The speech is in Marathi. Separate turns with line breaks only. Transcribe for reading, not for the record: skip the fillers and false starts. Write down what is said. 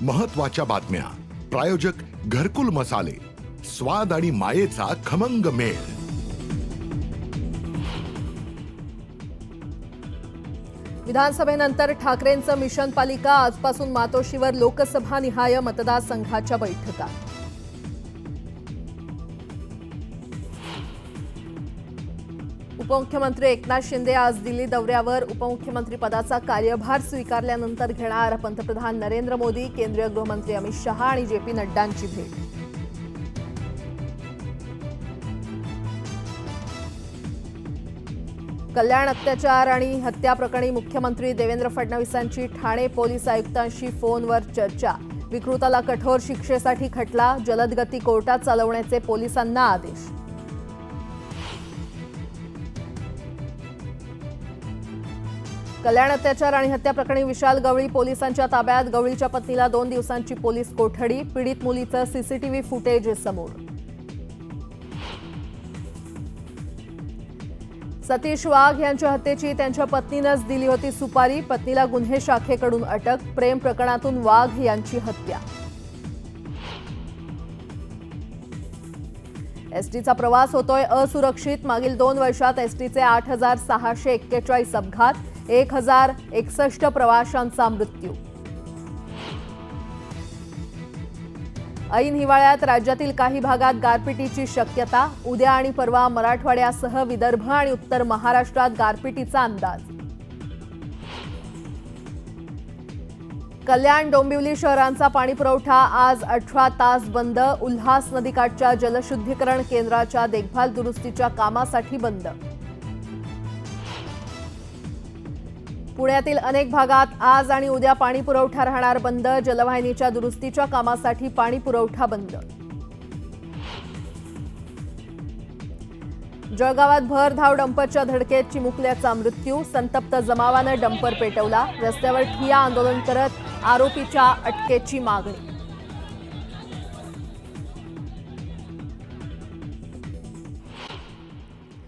महत्त्वाच्या बातम्या, प्रायोजक घरकुल मसाले, स्वाद आणि मायेचा खमंग मेळ।
विधानसभेनंतर ठाकरेंचं मिशन पालिका आजपासून मातोश्रीवर लोकसभा निहाय मतदारसंघाच्या बैठका। उपमुख्यमंत्री एकनाथ शिंदे आज दिल्ली दौऱ्यावर। उपमुख्यमंत्री पदाचा कार्यभार स्वीकारल्यानंतर घेणार पंतप्रधान नरेंद्र मोदी, केंद्रीय गृहमंत्री अमित शहा आणि जेपी नड्डांची भेट। कल्याण अत्याचार आणि हत्या प्रकरणी मुख्यमंत्री देवेंद्र फडणवीसांची ठाणे पोलीस आयुक्तांशी फोनवर चर्चा। विकृताला कठोर शिक्षेसाठी खटला जलदगती कोर्टात चालवण्याचे पोलिसांना आदेश। कल्याण अत्याचार आणि हत्या प्रकरणी विशाल गवळी पोलिसांच्या ताब्यात। गवळीच्या पत्नीला 2 दिवसांची पोलीस कोठडी। पीडित मुलीचं सीसीटीव्ही फुटेज समोर। सतीश वाघ यांच्या हत्येची त्यांच्या पत्नीनंच दिली होती सुपारी। पत्नीला गुन्हे शाखेकडून अटक। प्रेम प्रकरणातून वाघ यांची हत्या। एसटीचा प्रवास होतोय असुरक्षित। मागील 2 वर्षात एसटीचे 8,641 अपघात, 1,061 प्रवाशांचा मृत्यू। ऐन हिवाळ्यात राज्यातील काही भागात गारपिटीची शक्यता। उद्या आणि परवा मराठवाड्यासह विदर्भ आणि उत्तर महाराष्ट्रात गारपिटीचा अंदाज। कल्याण डोंबिवली शहरांचा पाणीपुरवठा आज 18 तास बंद। उल्हास नदीकाठच्या जलशुद्धीकरण केंद्राच्या देखभाल दुरुस्तीच्या कामासाठी बंद। पुण्यातील अनेक भागात आज आणि उद्या पाणीपुरवठा राहणार बंद। जलवाहिनीच्या दुरुस्तीच्या कामासाठी पाणीपुरवठा बंद। जळगावात भरधाव डंपरच्या धडकेत चिमुकल्याचा मृत्यू। संतप्त जमावानं डंपर पेटवला। रस्त्यावर ठिय्या आंदोलन करत आरोपीच्या अटकेची मागणी।